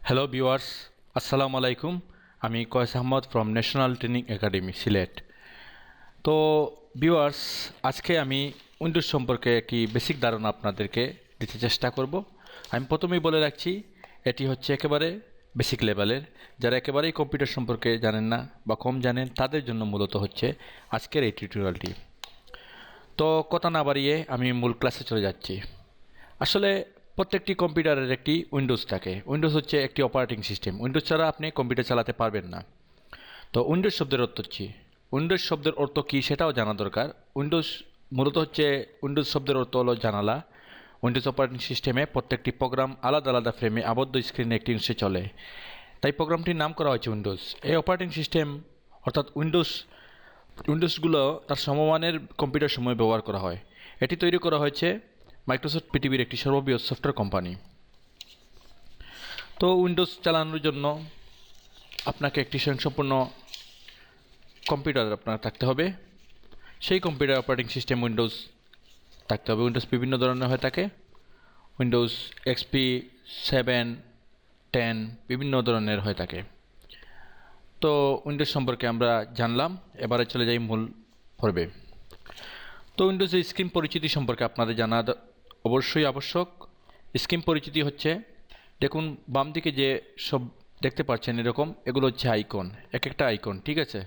Hello viewers, আসসালামু আলাইকুম। আমি Qayes Ahmad from national training academy Sylhet. তো ভিউয়ার্স, আজকে আমি উইন্ডোজ সম্পর্কে একটি বেসিক ধারণা আপনাদেরকে দিতে চেষ্টা করব। আমি প্রথমেই বলে রাখছি, এটি হচ্ছে একেবারে বেসিক লেভেলের। যারা একেবারেই কম্পিউটার সম্পর্কে জানেন না বা কম জানেন, তাদের জন্য মূলত হচ্ছে আজকের এই টিউটোরিয়ালটি। তো কথা না বাড়িয়ে আমি মূল ক্লাসে চলে যাচ্ছি। আসলে প্রত্যেকটি কম্পিউটারের একটি উইন্ডোজ থাকে। উইন্ডোজ হচ্ছে একটি অপারেটিং সিস্টেম। উইন্ডোজ ছাড়া আপনি কম্পিউটার চালাতে পারবেন না। তো উইন্ডোজ শব্দের অর্থ কী, উইন্ডোজ শব্দের অর্থ কী সেটাও জানা দরকার। উইন্ডোজ মূলত হচ্ছে, উইন্ডোজ শব্দের অর্থ হলো জানালা। উইন্ডোজ অপারেটিং সিস্টেমে প্রত্যেকটি প্রোগ্রাম আলাদা আলাদা ফ্রেমে আবদ্ধ স্ক্রিনে একটি অংশে চলে, তাই প্রোগ্রামটির নাম করা হয়েছে উইন্ডোজ। এই অপারেটিং সিস্টেম অর্থাৎ উইন্ডোজগুলো তার সমমানের কম্পিউটার সময় ব্যবহার করা হয়। এটি তৈরি করা হয়েছে মাইক্রোসফট পৃথিবীর একটি সর্ববৃহৎ সফটওয়্যার কোম্পানি। তো উইন্ডোজ চালানোর জন্য আপনাকে একটি স্বয়ংসম্পূর্ণ কম্পিউটার আপনার থাকতে হবে। সেই কম্পিউটার অপারেটিং সিস্টেম উইন্ডোজ থাকতে হবে। উইন্ডোজ বিভিন্ন ধরনের হয়ে থাকে। উইন্ডোজ এক্সপি 7, 10 বিভিন্ন ধরনের হয়ে থাকে। তো উইন্ডোজ সম্পর্কে আমরা জানলাম, এবারে চলে যাই মূল পর্বে। তো উইন্ডোজের স্ক্রিন পরিচিতি সম্পর্কে আপনাদের জানা অবশ্যই আবশ্যক। স্ক্রিন পরিচিতি হচ্ছে, দেখুন বাম দিকে যে সব দেখতে পাচ্ছেন এরকম, এগুলো হচ্ছে আইকন, এক একটা আইকন, ঠিক আছে,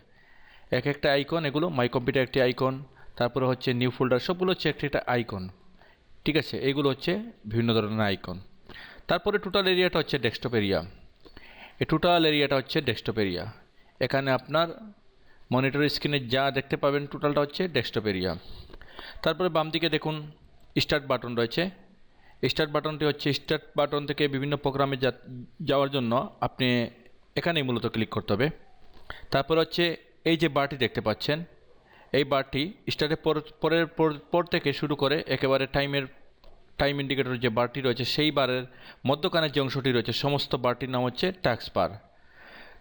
এক একটা আইকন। এগুলো মাই কম্পিউটার একটি আইকন, তারপরে হচ্ছে নিউ ফোল্ডার, সবগুলো হচ্ছে একটা একটা আইকন, ঠিক আছে। এইগুলো হচ্ছে বিভিন্ন ধরনের আইকন। তারপরে টোটাল এরিয়াটা হচ্ছে ডেস্কটপ এরিয়া। এই টোটাল এরিয়াটা হচ্ছে ডেস্কটপ এরিয়া। এখানে আপনার মনিটর স্ক্রিনে যা দেখতে পাবেন টোটালটা হচ্ছে ডেস্কটপ এরিয়া। তারপরে বাম দিকে দেখুন স্টার্ট বাটন রয়েছে। স্টার্ট বাটনটি হচ্ছে, স্টার্ট বাটন থেকে বিভিন্ন প্রোগ্রামে যাওয়ার জন্য আপনি এখানেই মূলত ক্লিক করতে হবে। তারপর হচ্ছে এই যে বারটি দেখতে পাচ্ছেন, এই বারটি স্টার্টের পর থেকে শুরু করে একেবারে টাইম ইন্ডিকেটর যে বারটি রয়েছে, সেই বারের মধ্যখানের যে অংশটি রয়েছে, সমস্ত বারটির নাম হচ্ছে টাস্ক বার।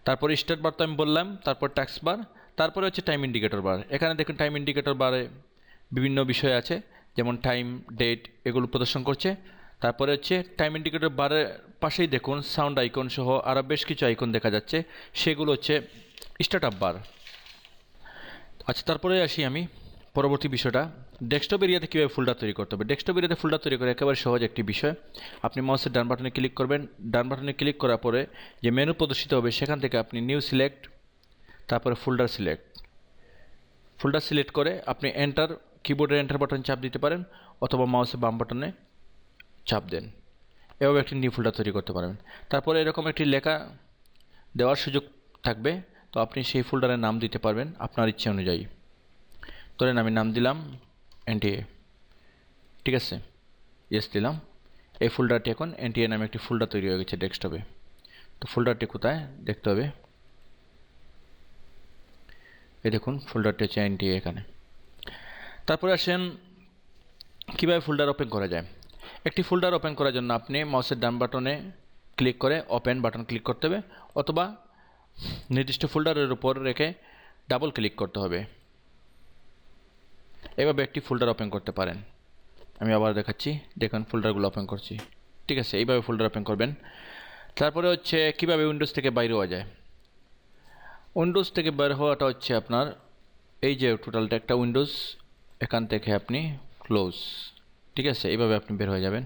তারপর স্টার্ট বার তো আমি বললাম, তারপর টাস্ক বার, তারপরে হচ্ছে টাইম ইন্ডিকেটর বার। এখানে দেখুন টাইম ইন্ডিকেটর বারে বিভিন্ন বিষয় আছে, যেমন টাইম, ডেট, এগুলো প্রদর্শন করছে। তারপরে হচ্ছে টাইম ইন্ডিকেটর বারের পাশেই দেখুন সাউন্ড আইকন সহ আরও বেশ কিছু আইকন দেখা যাচ্ছে, সেগুলো হচ্ছে স্টার্ট আপ বার। আচ্ছা, তারপরে আসি আমি পরবর্তী বিষয়টা, ডেস্কটপ এরিয়াতে কীভাবে ফোল্ডার তৈরি করতে হবে। ডেস্কটপ এরিয়াতে ফোল্ডার তৈরি করে একেবারে সহজ একটি বিষয়। আপনি মাউসের ডান বাটনে ক্লিক করবেন। ডান বাটনে ক্লিক করার পরে যে মেনু প্রদর্শিত হবে, সেখান থেকে আপনি নিউ সিলেক্ট, তারপরে ফোল্ডার সিলেক্ট করে আপনি এন্টার, কিবোর্ডের এন্টার বাটন চাপ দিতে পারেন, অথবা মাউসের বাম বাটনে চাপ দেন। এভাবে একটি নিউ ফোল্ডার তৈরি করতে পারবেন। তারপরে এরকম একটি লেখা দেওয়ার সুযোগ থাকবে, তো আপনি সেই ফোল্ডারের নাম দিতে পারবেন আপনার ইচ্ছে অনুযায়ী। ধরেন আমি নাম দিলাম এনটিএ, ঠিক আছে, ইয়েস দিলাম। এই ফোল্ডারটি এখন এনটিএ নামে একটি ফোল্ডার তৈরি হয়ে গেছে ডেস্কটপে। তো ফোল্ডারটি কোথায় দেখতে হবে, এই দেখুন ফোল্ডারটি হচ্ছে এনটিএ এখানে। তারপরে আসেন কীভাবে ফোল্ডার ওপেন করা যায়। একটি ফোল্ডার ওপেন করার জন্য আপনি মাউসের ডান বাটনে ক্লিক করে ওপেন বাটন ক্লিক করতে হবে, অথবা নির্দিষ্ট ফোল্ডারের উপর রেখে ডাবল ক্লিক করতে হবে। এভাবে একটি ফোল্ডার ওপেন করতে পারেন। আমি আবার দেখাচ্ছি, দেখুন ফোল্ডারগুলো ওপেন করছি, ঠিক আছে, এইভাবে ফোল্ডার ওপেন করবেন। তারপরে হচ্ছে কীভাবে উইন্ডোজ থেকে বাইরে হওয়া যায়। উইন্ডোজ থেকে বের হওয়াটা হচ্ছে আপনার এই যে টোটালটা একটা উইন্ডোজ, এখান থেকে আপনি ক্লোজ, ঠিক আছে, এইভাবে আপনি বের হয়ে যাবেন।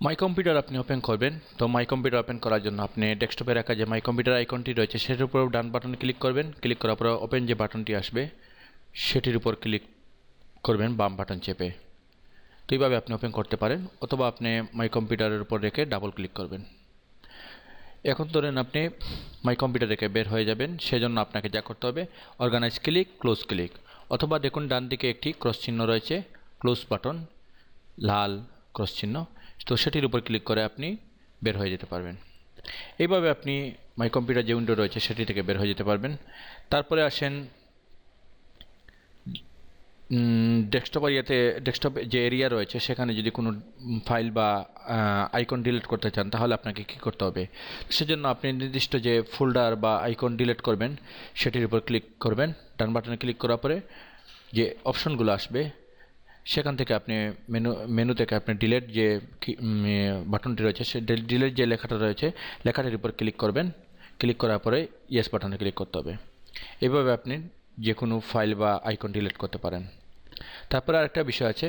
মাই কম্পিউটার আপনি ওপেন করবেন। তো মাই কম্পিউটার ওপেন করার জন্য আপনি ডেস্কটপে রাখা যে মাই কম্পিউটার আইকনটি রয়েছে, সেটার উপর ডান বাটনে ক্লিক করবেন। ক্লিক করার পর ওপেন যে বাটনটি আসবে, সেটির উপর ক্লিক করবেন বাম বাটন চেপে। তো এইভাবে আপনি ওপেন করতে পারেন, অথবা আপনি মাই কম্পিউটারের উপর রেখে ডাবল ক্লিক করবেন। এখন ধরেন আপনি মাই কম্পিউটার রেখে বের হয়ে যাবেন, সেজন্য আপনাকে যা করতে হবে, অর্গানাইজ ক্লিক, ক্লোজ ক্লিক, অথবা দেখুন ডান দিকে একটি ক্রস চিহ্ন রয়েছে, ক্লোজ বাটন, লাল ক্রস চিহ্ন, তো সেটির উপর ক্লিক করে আপনি বের হয়ে যেতে পারবেন। এইভাবে আপনি মাই কম্পিউটার যে উইন্ডো রয়েছে সেটি থেকে বের হয়ে যেতে পারবেন। তারপরে আসেন ডেস্কটপ এরিয়াতে, ডেস্কটপ যে এরিয়া রয়েছে সেখানে যদি কোনো ফাইল বা আইকন ডিলিট করতে চান, তাহলে আপনাকে কী করতে হবে। সেজন্য আপনি নির্দিষ্ট যে ফোল্ডার বা আইকন ডিলিট করবেন, সেটির উপর ক্লিক করবেন। ডান বাটনে ক্লিক করার পরে যে অপশনগুলো আসবে, সেখান থেকে আপনি মেনু থেকে আপনি ডিলিট যে বাটনটি রয়েছে সে ডিলিট যে লেখাটা রয়েছে লেখাটির উপর ক্লিক করবেন। ক্লিক করার পরে ইয়েস বাটনে ক্লিক করতে হবে। এভাবে আপনি যে কোনো ফাইল বা আইকন ডিলিট করতে পারেন। তারপরে আরেকটা বিষয় আছে,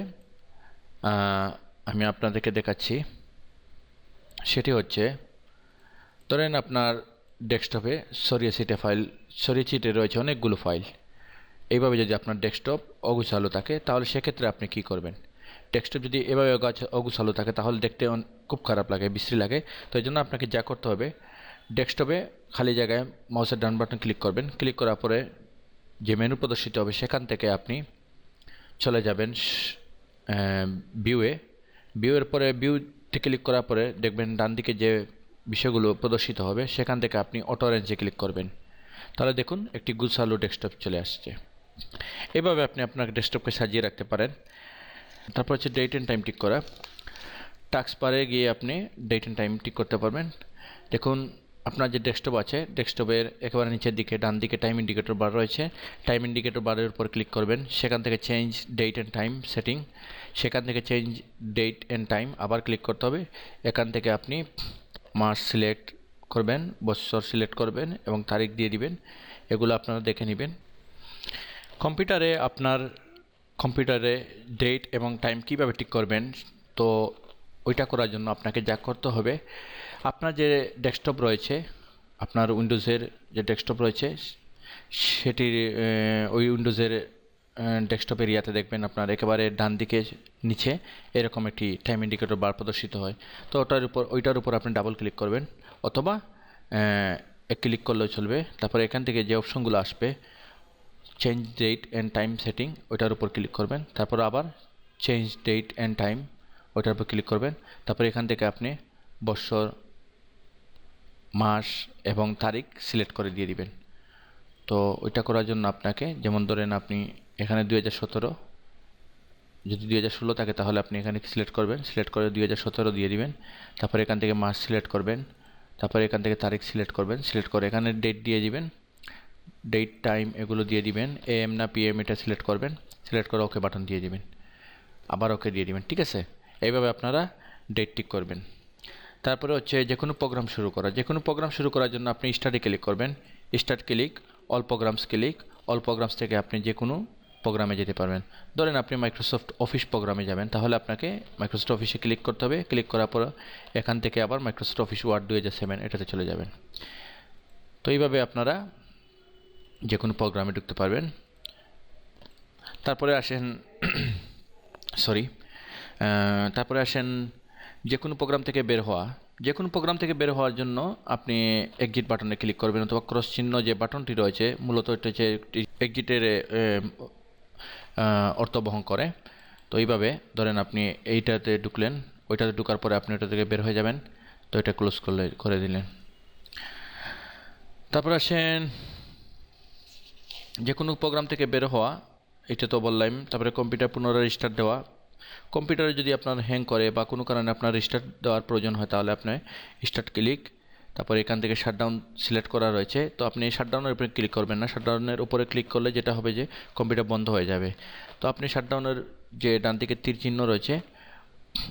আমি আপনাদেরকে দেখাচ্ছি। সেটি হচ্ছে, ধরেন আপনার ডেস্কটপে ছড়িয়ে ছিটে রয়েছে অনেকগুলো ফাইল। এইভাবে যদি আপনার ডেস্কটপ অগুছালো থাকে তাহলে সেক্ষেত্রে আপনি কি করবেন? ডেস্কটপ যদি এভাবে অগুছালো থাকে তাহলে দেখতে খুব খারাপ লাগে, বিশ্রী লাগে। তো এই জন্য আপনাকে যা করতে হবে, ডেস্কটপে খালি জায়গায় মাউসের ডান বাটন ক্লিক করবেন। ক্লিক করার পরে যে মেনু প্রদর্শিত হবে সেখান থেকে আপনি চলে যাবেন ভিউয়ের পরে ভিউতে ক্লিক করার পরে দেখবেন ডান দিকে যে বিষয়গুলো প্রদর্শিত হবে সেখান থেকে আপনি অটো অ্যারেঞ্জে ক্লিক করবেন। তাহলে দেখুন একটি গুছালো ডেস্কটপ চলে আসছে। এভাবে আপনি আপনার ডেস্কটপকে সাজিয়ে রাখতে পারেন। তারপর হচ্ছে ডেট অ্যান্ড টাইম ঠিক করা। টাস্ক বারে গিয়ে আপনি ডেট অ্যান্ড টাইম ঠিক করতে পারবেন। দেখুন আপনার যে ডেস্কটপ আছে, ডেস্কটপের একেবারে নিচের দিকে ডান দিকে টাইম ইন্ডিকেটর বার রয়েছে। টাইম ইন্ডিকেটর বারের উপর ক্লিক করবেন। সেখান থেকে change date and time setting, সেখান থেকে চেঞ্জ ডেট অ্যান্ড টাইম আবার ক্লিক করতে হবে। এখান থেকে আপনি মাস সিলেক্ট করবেন, বছর সিলেক্ট করবেন এবং তারিখ দিয়ে দিবেন। এগুলো আপনারা দেখে নেবেন। কম্পিউটারে ডেট এবং টাইম কিভাবে ঠিক করবেন, তো ওইটা করার জন্য আপনাকে যা করতে হবে, আপনার যে ডেস্কটপ রয়েছে, আপনার উইন্ডোজের যে ডেস্কটপ রয়েছে সেটির ওই উইন্ডোজের ডেস্কটপ এরিয়াতে দেখবেন আপনার একেবারে ডান দিকে নিচে এরকম একটি টাইম ইন্ডিকেটর বার প্রদর্শিত হয়। তো ওইটার উপর আপনি ডাবল ক্লিক করবেন অথবা ক্লিক করলেও চলবে। তারপরে এখান থেকে যে অপশনগুলো আসবে, change date and time setting, ওইটার উপর ক্লিক করবেন। তারপর আবার চেঞ্জ ডেট অ্যান্ড টাইম, ওইটার উপর ক্লিক করবেন। তারপর এখান থেকে আপনি বছর, মাস এবং তারিখ সিলেক্ট করে দিয়ে দিবেন। তো ওইটা করার জন্য আপনাকে, যেমন ধরেন আপনি এখানে 2017, যদি 2016 থাকে তাহলে আপনি এখানে সিলেক্ট করবেন, সিলেক্ট করে 2017 দিয়ে দিবেন। তারপর এখান থেকে মাস সিলেক্ট করবেন, তারপর এখান থেকে তারিখ সিলেক্ট করবেন, সিলেক্ট করে এখানে ডেট দিয়ে দিবেন, ডেট টাইম এগুলো দিয়ে দিবেন। AM না PM এটা সিলেক্ট করবেন, সিলেক্ট করে ওকে বাটন দিয়ে দিবেন, আবার ওকে দিয়ে দিবেন। ঠিক আছে, এইভাবে আপনারা ডেট ঠিক করবেন। তারপরে হচ্ছে যে কোনো প্রোগ্রাম শুরু করার জন্য আপনি স্টার্টে ক্লিক করবেন। Start click, all programs click, all programs থেকে আপনি যে কোনো প্রোগ্রামে যেতে পারবেন। ধরেন আপনি মাইক্রোসফট অফিস প্রোগ্রামে যাবেন, তাহলে আপনাকে মাইক্রোসফট অফিসে ক্লিক করতে হবে। ক্লিক করার পর এখান থেকে আবার মাইক্রোসফট অফিস ওয়ার্ড 2007 এটাতে চলে যাবেন। তো এইভাবে আপনারা যে কোনো প্রোগ্রামে ঢুকতে পারবেন। তারপরে আসেন যে কোনো প্রোগ্রাম থেকে বের হওয়ার জন্য আপনি এক্সিট বাটনে ক্লিক করবেন অথবা ক্রস চিহ্ন যে বাটনটি রয়েছে, মূলত এটা হচ্ছে এক্সিটের অর্থ বহন করে। তো এইভাবে ধরেন আপনি এইটাতে ঢুকলেন, ওইটাতে ঢুকার পরে আপনি ওইটা থেকে বের হয়ে যাবেন। তো এটা ক্লোজ করে দিলেন। তারপর আসেন যে কোনো প্রোগ্রাম থেকে বের হওয়া, এটা তো বললাম। তারপরে কম্পিউটার পুনরায় রিস্টার্ট দেওয়া। কম্পিউটারে যদি আপনার হ্যাং করে বা কোনো কারণে আপনার রিস্টার্ট দেওয়ার প্রয়োজন হয় তাহলে আপনি স্টার্ট ক্লিক, তারপরে এখান থেকে শাটডাউন সিলেক্ট করা রয়েছে। তো আপনি শাটডাউনের উপরে ক্লিক করবেন না, শাটডাউনের উপরে ক্লিক করলে যেটা হবে যে কম্পিউটার বন্ধ হয়ে যাবে। তো আপনি শাটডাউনের যে ডান দিকে তীর চিহ্ন রয়েছে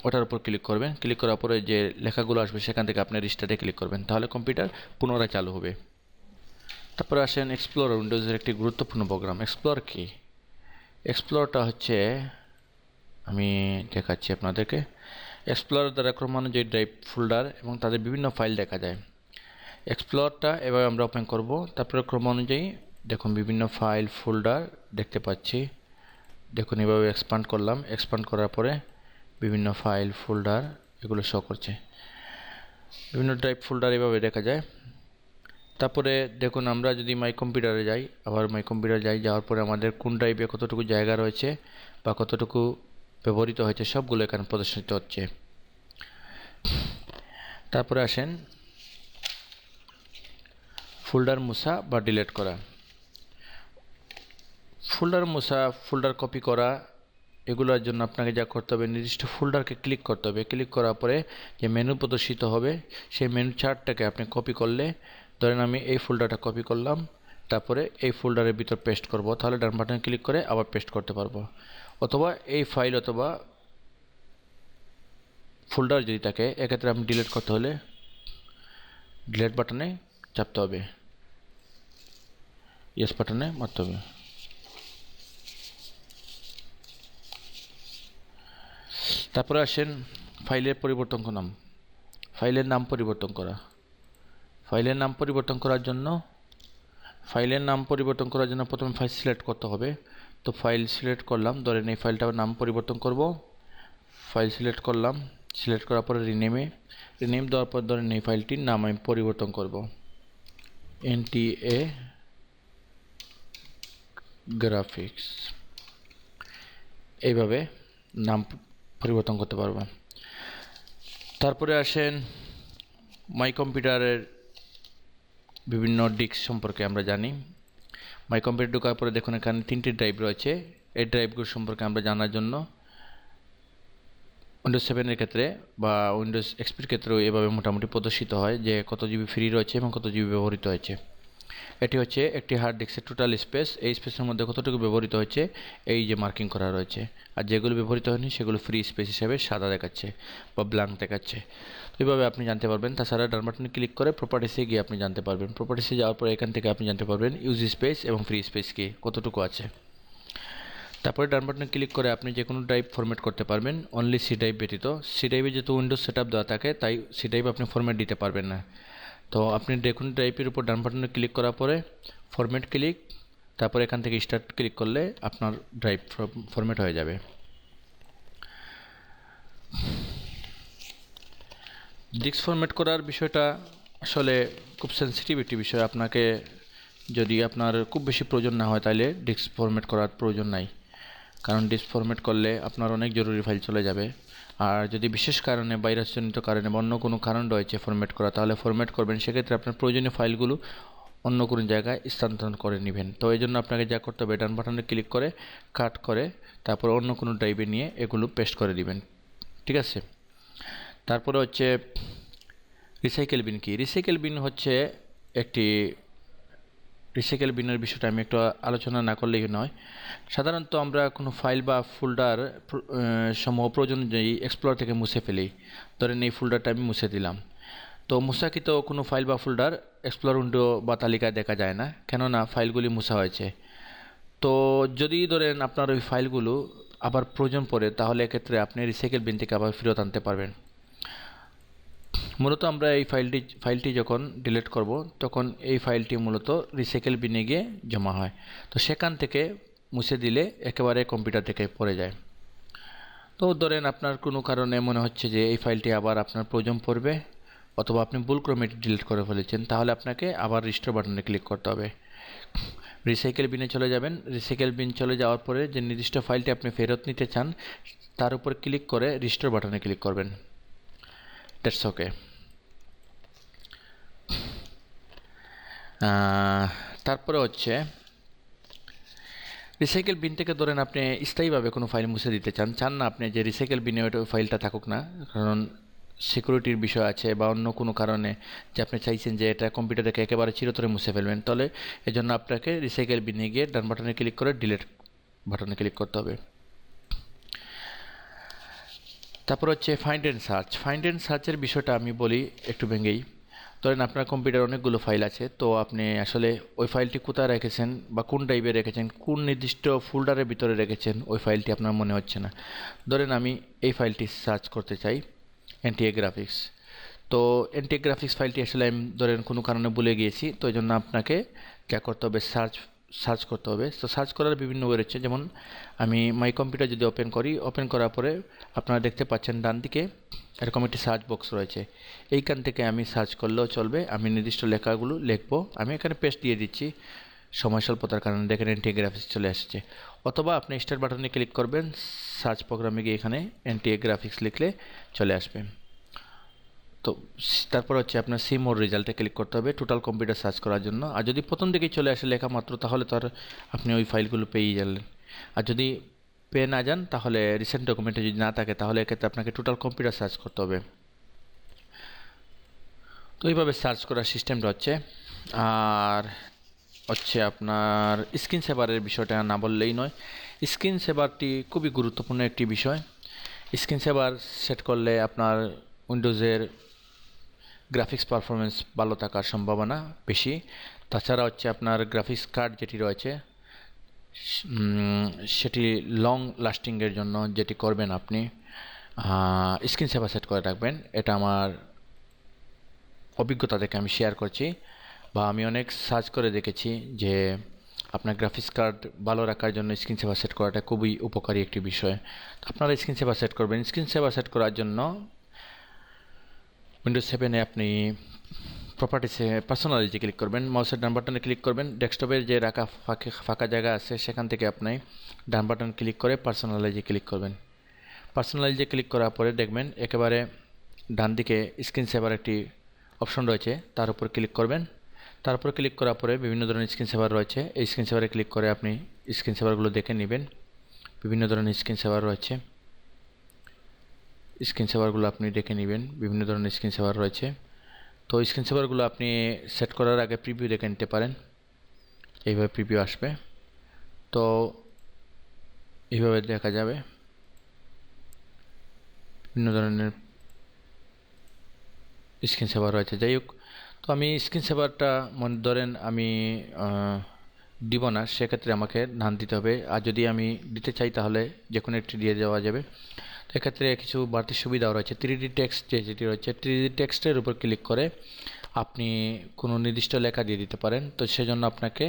ওটার উপর ক্লিক করবেন। ক্লিক করার পরে যে লেখাগুলো আসবে সেখান থেকে আপনি রিস্টার্টে ক্লিক করবেন, তাহলে কম্পিউটার পুনরায় চালু হবে। তারপরে আসেন এক্সপ্লোরার, উইন্ডোজের একটি গুরুত্বপূর্ণ প্রোগ্রাম। এক্সপ্লোরার কি? এক্সপ্লোরারটা হচ্ছে, আমি দেখাচ্ছি আপনাদেরকে। এক্সপ্লোরার দ্বারা ক্রমানুযায়ী ড্রাইভ, ফোল্ডার এবং তাদের বিভিন্ন ফাইল দেখা যায়। এক্সপ্লোরারটা এভাবে আমরা ওপেন করব। তারপরে ক্রম অনুযায়ী দেখুন বিভিন্ন ফাইল ফোল্ডার দেখতে পাচ্ছি। দেখুন এভাবে এক্সপান্ড করলাম, এক্সপান্ড করার পরে বিভিন্ন ফাইল ফোল্ডার এগুলো শো করছে। বিভিন্ন ড্রাইভ ফোল্ডার এভাবে দেখা যায়। তারপরে দেখুন আমরা যদি মাই কম্পিউটারে যাই, আবার মাই কম্পিউটার যাওয়ার পরে আমাদের কোন ড্রাইভে কতটুকু জায়গা রয়েছে বা কতটুকু ব্যবহৃত হয়েছে সবগুলো এখানে প্রদর্শিত হচ্ছে। তারপরে আসেন ফোল্ডার মোছা বা ডিলিট করা। ফোল্ডার মোছা, ফোল্ডার কপি করা, এগুলোর জন্য আপনাকে যা করতে হবে, নির্দিষ্ট ফোল্ডারকে ক্লিক করতে হবে। ক্লিক করার পরে যে মেনু প্রদর্শিত হবে সেই মেনু চার্টটাকে আপনি কপি করলে, ধরেন আমি এই ফোল্ডারটা কপি করলাম, তারপরে এই ফোল্ডারের ভিতর পেস্ট করব, তাহলে ডান বাটনে ক্লিক করে আবার পেস্ট করতে পারবো। অথবা এই ফাইল অথবা ফোল্ডার যদি থাকে, এক্ষেত্রে আপনি ডিলিট করতে হলে ডিলিট বাটনে চাপতে হবে, ইয়েস বাটনে মারতে হবে। তারপরে আসেন ফাইলের পরিবর্তন নাম, ফাইলের নাম পরিবর্তন করা। ফাইলের নাম পরিবর্তন করার জন্য প্রথমে ফাইল সিলেক্ট করতে হবে। তো ফাইল সিলেক্ট করলাম, ধরেন এই ফাইলটার নাম পরিবর্তন করব। ফাইল সিলেক্ট করলাম, সিলেক্ট করার পরে রিনেম দেওয়ার পর ধরেন এই ফাইলটির নাম আমি পরিবর্তন করব, NTA গ্রাফিক্স, এইভাবে নাম পরিবর্তন করতে পারবো। তারপরে আসেন মাই কম্পিউটারের বিভিন্ন ডিস্ক সম্পর্কে আমরা জানি। মাই কম্পিউটার ঢোকার পরে দেখুন এখানে 3টি ড্রাইভ রয়েছে। এই ড্রাইভগুলো সম্পর্কে আমরা জানার জন্য উইন্ডোজ 7-এর ক্ষেত্রে বা উইন্ডোজ XP-র ক্ষেত্রেও এভাবে মোটামুটি প্রদর্শিত হয় যে কত জিবি ফ্রি রয়েছে এবং কত জিবি ব্যবহৃত হয়েছে। এটি হচ্ছে একটি হার্ড ডিস্কের টোটাল স্পেস, এই স্পেসের মধ্যে কতটুকু ব্যবহৃত হয়েছে এই যে মার্কিং করা রয়েছে, আর যেগুলো ব্যবহৃত হয়নি সেগুলো ফ্রি স্পেস হিসেবে সাদা দেখাচ্ছে বা ব্ল্যাঙ্ক দেখাচ্ছে। তো এইভাবে আপনি জানতে পারবেন। তাছাড়া ডান বাটনে ক্লিক করে প্রপার্টিসে গিয়ে আপনি জানতে পারবেন। প্রপার্টিসে যাওয়ার পরে এখান থেকে আপনি জানতে পারবেন ইউজ স্পেস এবং ফ্রি স্পেস কি কতটুকু আছে। তারপরে ডান বাটনে ক্লিক করে আপনি যে কোনো ড্রাইভ ফরম্যাট করতে পারবেন, অনলি সি ড্রাইভ ব্যতীত। সি ড্রাইভে যেহেতু উইন্ডোজ সেটআপ দেওয়া থাকে তাই সি ড্রাইভ আপনি ফরম্যাট দিতে পারবেন না। তো আপনি দেখুন ড্রাইভের উপর ডান বাটনে ক্লিক করার পরে ফরম্যাট ক্লিক, তারপরে এখান থেকে স্টার্ট ক্লিক করলে আপনার ড্রাইভ ফরম্যাট হয়ে যাবে। ডিস্ক ফরম্যাট করার বিষয়টা আসলে খুব সেন্সিটিভ একটি বিষয়। আপনাকে যদি আপনার খুব বেশি প্রয়োজন না হয় তাহলে ডিস্ক ফরম্যাট করার প্রয়োজন নাই, কারণ ডিস্ক ফরম্যাট করলে আপনার অনেক জরুরি ফাইল চলে যাবে। আর যদি বিশেষ কারণে ভাইরাসজনিত কারণে বা অন্য কোনো কারণ রয়েছে ফরম্যাট করা, তাহলে ফরম্যাট করবেন, সেক্ষেত্রে আপনার প্রয়োজনীয় ফাইলগুলো অন্য কোনো জায়গায় স্থানান্তর করে নেবেন। তো এই জন্য আপনাকে যা করতে হবে ডান বাটনে ক্লিক করে কাট করে তারপর অন্য কোনো ড্রাইভে নিয়ে এগুলো পেস্ট করে দিবেন, ঠিক আছে। তারপরে হচ্ছে রিসাইকেল বিন কি। রিসাইকেল বিন হচ্ছে একটি রিসাইকেল বিনের বিষয়টা আমি একটু আলোচনা না করলেই নয়। সাধারণত আমরা কোনো ফাইল বা ফোল্ডার সমূহ প্রয়োজন অনুযায়ী এক্সপ্লোরার থেকে মুছে ফেলি। ধরেন এই ফোল্ডারটা আমি মুছে দিলাম। তো মুছাকৃত কোনো ফাইল বা ফোল্ডার এক্সপ্লোর উইন্ডো বা তালিকায় দেখা যায় না, কেননা ফাইলগুলি মুছা হয়েছে। তো যদি ধরেন আপনার ওই ফাইলগুলো আবার প্রয়োজন পড়ে, তাহলে এক্ষেত্রে আপনি রিসাইকেল বিন থেকে আবার ফেরত আনতে পারবেন। মূলত আমরা এই ফাইলটি যখন ডিলিট করব তখন এই ফাইলটি মূলত রিসাইকেল বিনে গিয়ে জমা হয়। তো সেখান থেকে মুছে দিলে একেবারে কম্পিউটার থেকে পড়ে যায়। তো ধরেন আপনার কোনো কারণে মনে হচ্ছে যে এই ফাইলটি আবার আপনার প্রয়োজন পড়বে, অথবা আপনি ভুলক্রমে ডিলিট করে ফেলেছেন, তাহলে আপনাকে আবার রিস্টোর বাটনে ক্লিক করতে হবে। রিসাইকেল বিনে চলে যাবেন। রিসাইকেল বিন চলে যাওয়ার পরে যে নির্দিষ্ট ফাইলটি আপনি ফেরত নিতে চান তার উপর ক্লিক করে রিস্টোর বাটনে ক্লিক করবেন। That's okay. তারপরে হচ্ছে রিসাইকেল বিন থেকে ধরেন আপনি স্থায়ীভাবে কোনো ফাইল মুছে দিতে চান না আপনি যে রিসাইকেল বিনে ওই ফাইলটা থাকুক না, কারণ সিকিউরিটির বিষয় আছে বা অন্য কোনো কারণে যে আপনি চাইছেন যে এটা কম্পিউটার থেকে একেবারে চিরতরে মুছে ফেলবেন, তাহলে এজন্য আপনাকে রিসাইকেল বিনে গিয়ে ডান বাটনে ক্লিক করে ডিলিট বাটনে ক্লিক করতে হবে। তারপর হচ্ছে find and search. Find and সার্চের বিষয়টা আমি বলি একটু ভেঙেই। ধরেন আপনার কম্পিউটারে অনেকগুলো ফাইল আছে, তো আপনি আসলে ওই ফাইলটি কোথায় রেখেছেন বা কোন ড্রাইভে রেখেছেন, কোন নির্দিষ্ট ফোল্ডারের ভিতরে রেখেছেন ওই ফাইলটি আপনার মনে হচ্ছে না। ধরেন আমি এই ফাইলটি সার্চ করতে চাই, NTA গ্রাফিক্স। তো NTA গ্রাফিক্স ফাইলটি আসলে আমি ধরেন কোনো কারণে ভুলে গিয়েছি, তো এই জন্য আপনাকে যা করতে হবে সার্চ করতে হবে। তো সার্চ করার বিভিন্ন ওয়ে রয়েছে, যেমন আমি মাই কম্পিউটার যদি ওপেন করি, ওপেন করার পরে আপনারা দেখতে পাচ্ছেন ডান দিকে এরকম একটি সার্চ বক্স রয়েছে। এইখান থেকে আমি সার্চ করলেও চলবে, আমি নির্দিষ্ট লেখাগুলো লিখবো, আমি এখানে পেস্ট দিয়ে দিচ্ছি সময় স্বল্পতার কারণে। দেখেন NTA গ্রাফিক্স চলে আসছে। অথবা আপনি স্টার্ট বাটনে ক্লিক করবেন, সার্চ প্রোগ্রামে গিয়ে এখানে NTA গ্রাফিক্স লিখলে চলে আসবে। তো তারপর হচ্ছে আপনার সি মোর রেজাল্টে ক্লিক করতে হবে টোটাল কম্পিউটার সার্চ করার জন্য। আর যদি প্রথম দিকেই চলে আসে লেখা মাত্র, তাহলে তো আর আপনি ওই ফাইলগুলো পেয়েই গেলেন। আর যদি পেয়ে না যান, তাহলে রিসেন্ট ডকুমেন্টে যদি না থাকে, তাহলে এক্ষেত্রে আপনাকে টোটাল কম্পিউটার সার্চ করতে হবে। তো এইভাবে সার্চ করার সিস্টেমটা হচ্ছে। আর হচ্ছে আপনার স্ক্রিন সেভারের বিষয়টা না বললেই নয়। স্ক্রিন সেভারটি খুবই গুরুত্বপূর্ণ একটি বিষয়। স্ক্রিন সেভার সেট করলে আপনার উইন্ডোজের গ্রাফিক্স পারফরমেন্স ভালো থাকার সম্ভাবনা বেশি। তাছাড়া হচ্ছে আপনার গ্রাফিক্স কার্ড যেটি রয়েছে সেটি লং লাস্টিংয়ের জন্য যেটি করবেন আপনি স্ক্রিন সেভার সেট করে রাখবেন। এটা আমার অভিজ্ঞতা থেকে আমি শেয়ার করছি, বা আমি অনেক সার্চ করে দেখেছি যে আপনার গ্রাফিক্স কার্ড ভালো রাখার জন্য স্ক্রিন সেভার সেট করাটা খুবই উপকারী একটি বিষয়। আপনারা স্ক্রিন সেভার সেট করবেন। স্ক্রিন সেভার সেট করার জন্য উইন্ডোজ 7-এ আপনি প্রপার্টিসে পার্সোনালিটি ক্লিক করবেন, মাউসের ডান বাটনে ক্লিক করবেন, ডেস্কটপের যে রাখা ফাঁকা জায়গা আছে সেখান থেকে আপনি ডান বাটন ক্লিক করে পার্সোনালিটি ক্লিক করবেন। পার্সোনালিটি ক্লিক করার পরে দেখবেন একেবারে ডান দিকে স্ক্রিন সেভার একটি অপশন রয়েছে, তার উপর ক্লিক করবেন। তার উপর ক্লিক করার পরে বিভিন্ন ধরনের স্ক্রিন সেভার রয়েছে, এই স্ক্রিন সেভারে ক্লিক করে আপনি স্ক্রিন সেভারগুলো দেখে নেবেন। বিভিন্ন ধরনের স্ক্রিন সেভার রয়েছে, স্ক্রিন সেভারগুলো আপনি দেখে নেবেন। বিভিন্ন ধরনের স্ক্রিন সেভার রয়েছে, তো স্ক্রিন সেভারগুলো আপনি সেট করার আগে প্রিভিউ দেখে নিতে পারেন। এইভাবে প্রিভিউ আসবে, তো এইভাবে দেখা যাবে বিভিন্ন ধরনের স্ক্রিন সেভার রয়েছে। যাই হোক, তো আমি স্ক্রিন সেভারটা মনে ধরেন আমি দিব না, সেক্ষেত্রে আমাকে নাম দিতে হবে। আর যদি আমি দিতে চাই তাহলে যে কোনো একটি দিয়ে দেওয়া যাবে। তো এক্ষেত্রে কিছু বাড়তি সুবিধাও রয়েছে। 3D টেক্সট যেটি রয়েছে, 3D টেক্সটের উপর ক্লিক করে আপনি কোনো নির্দিষ্ট লেখা দিয়ে দিতে পারেন। তো সেজন্য আপনাকে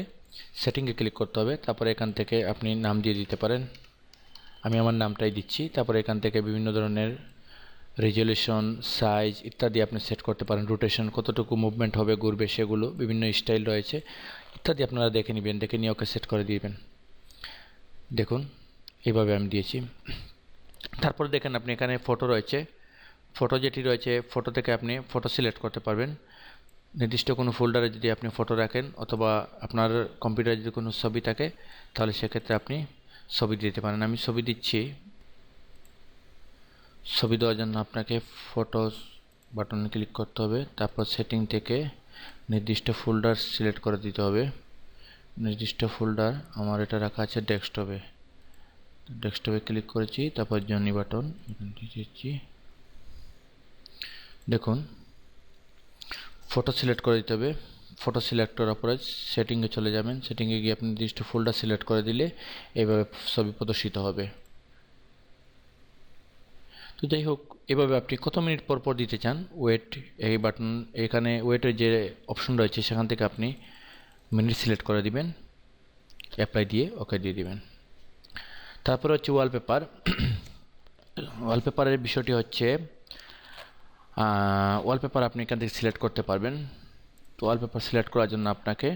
সেটিংয়ে ক্লিক করতে হবে, তারপরে এখান থেকে আপনি নাম দিয়ে দিতে পারেন। আমি আমার নামটাই দিচ্ছি। তারপরে এখান থেকে বিভিন্ন ধরনের রেজলিউশন, সাইজ ইত্যাদি আপনি সেট করতে পারেন। রোটেশন, কতটুকু মুভমেন্ট হবে, ঘুরবে, সেগুলো বিভিন্ন স্টাইল রয়েছে ইত্যাদি আপনারা দেখে নেবেন। দেখে নিয়ে ওকে সেট করে দিবেন। দেখুন এইভাবে আমি দিয়েছি। তারপর দেখেন আপনি এখানে ফটো রয়েছে, ফটো যেটি রয়েছে ফটো থেকে আপনি ফটো সিলেক্ট করতে পারবেন। নির্দিষ্ট কোনো ফোল্ডারে যদি আপনি ফটো রাখেন অথবা আপনার কম্পিউটারে যদি কোনো ছবি থাকে তাহলে সেক্ষেত্রে আপনি ছবি দিতে পারেন। আমি ছবি দিচ্ছি। ছবি দেওয়ার জন্য আপনাকে ফটোস বাটনে ক্লিক করতে হবে, তারপর সেটিং থেকে নির্দিষ্ট ফোল্ডার সিলেক্ট করে দিতে হবে। নির্দিষ্ট ফোল্ডার আমার এটা রাখা আছে ডেস্কটপে, ডেস্কটপে ক্লিক করেছি, তারপর জনি বাটন দিচ্ছি। দেখুন ফটো সিলেক্ট করে দিতে হবে। ফটো সিলেক্ট করার পরে সেটিংয়ে চলে যাবেন। সেটিংয়ে গিয়ে আপনি নির্দিষ্ট ফোল্ডার সিলেক্ট করে দিলে এইভাবে ছবি প্রদর্শিত হবে। তো যাই হোক, এভাবে আপনি কত মিনিট পর পর দিতে চান ওয়েট, এই বাটন এখানে ওয়েটের যে অপশন রয়েছে সেখান থেকে আপনি মিনিট সিলেক্ট করে দিবেন, অ্যাপ্লাই দিয়ে ওকে দিয়ে দিবেন। তারপরে হচ্ছে ওয়ালপেপার। ওয়ালপেপারের বিষয়টি হচ্ছে ওয়ালপেপার আপনি এখান থেকে সিলেক্ট করতে পারবেন। তো ওয়ালপেপার সিলেক্ট করার জন্য আপনাকে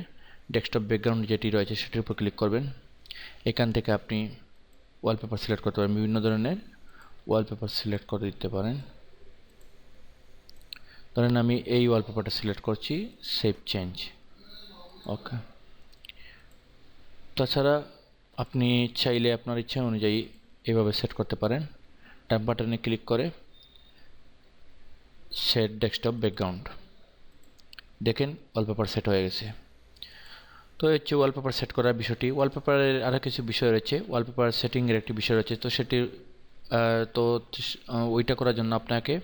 ডেস্কটপ ব্যাকগ্রাউন্ড যেটি রয়েছে সেটির উপর ক্লিক করবেন। এখান থেকে আপনি ওয়ালপেপার সিলেক্ট করতে পারেন, বিভিন্ন ধরনের ওয়ালপেপার সিলেক্ট করে দিতে পারেন। ধরেন আমি এই ওয়ালপেপারটা সিলেক্ট করছি, সেভ চেঞ্জ, ওকে। তাছাড়া আপনি চাইলে আপনার ইচ্ছা অনুযায়ী এভাবে সেট করতে পারেন। ডান বাটনে ক্লিক করে সেট ডেস্কটপ ব্যাকগ্রাউন্ড, দেখেন ওয়ালপেপার সেট হয়ে গেছে। তো হচ্ছে ওয়ালপেপার সেট করার বিষয়টি। ওয়ালপেপারের আরও কিছু বিষয় রয়েছে, ওয়ালপেপার সেটিংয়ের একটি বিষয় রয়েছে। তো সেটির ওইটা করার জন্য আপনাকে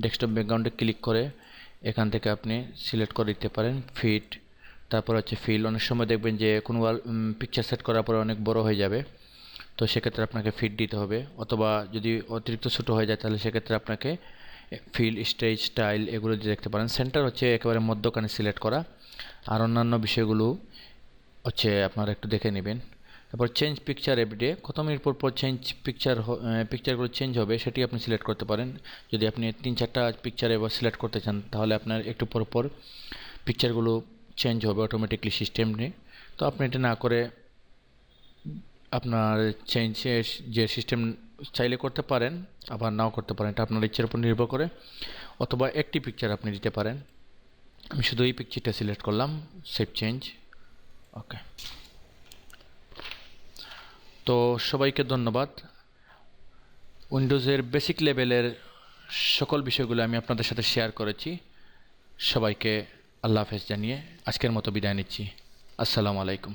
ডেস্কটপ ব্যাকগ্রাউন্ডে ক্লিক করে এখান থেকে আপনি সিলেক্ট করে দিতে পারেন ফিট, তারপর হচ্ছে ফিল। অনেক সময় দেখবেন যে কোনো পিকচার সেট করার পরে অনেক বড় হয়ে যাবে, তো সেক্ষেত্রে আপনাকে ফিট দিতে হবে, অথবা যদি অতিরিক্ত ছোটো হয়ে যায় তাহলে সেক্ষেত্রে আপনাকে ফিল, স্টেজ, স্টাইল এগুলো দিয়ে দেখতে পারেন। সেন্টার হচ্ছে একেবারে মধ্যখানে সিলেক্ট করা, আর অন্যান্য বিষয়গুলো হচ্ছে আপনারা একটু দেখে নেবেন। তারপর চেঞ্জ পিকচার এভরিডে, কত মিনিট পর পর পিকচারগুলো চেঞ্জ হবে সেটি আপনি সিলেক্ট করতে পারেন। যদি আপনি 3-4টা পিকচার এবার সিলেক্ট করতে চান তাহলে আপনার একটু পর পর পিকচারগুলো চেঞ্জ হবে অটোমেটিকলি সিস্টেম নিয়ে। তো আপনি এটা না করে আপনার চেঞ্জের যে সিস্টেম চাইলে করতে পারেন, আবার নাও করতে পারেন, এটা আপনার ইচ্ছার উপর নির্ভর করে। অথবা একটি পিকচার আপনি দিতে পারেন। আমি শুধু এই পিকচারটা সিলেক্ট করলাম, সেভ চেঞ্জ, ওকে। তো সবাইকে ধন্যবাদ। উইন্ডোজের বেসিক লেভেলের সকল বিষয়গুলো আমি আপনাদের সাথে শেয়ার করেছি। সবাইকে আল্লাহ হাফেজ জানিয়ে আজকের মতো বিদায় নিচ্ছি। আসসালামু আলাইকুম।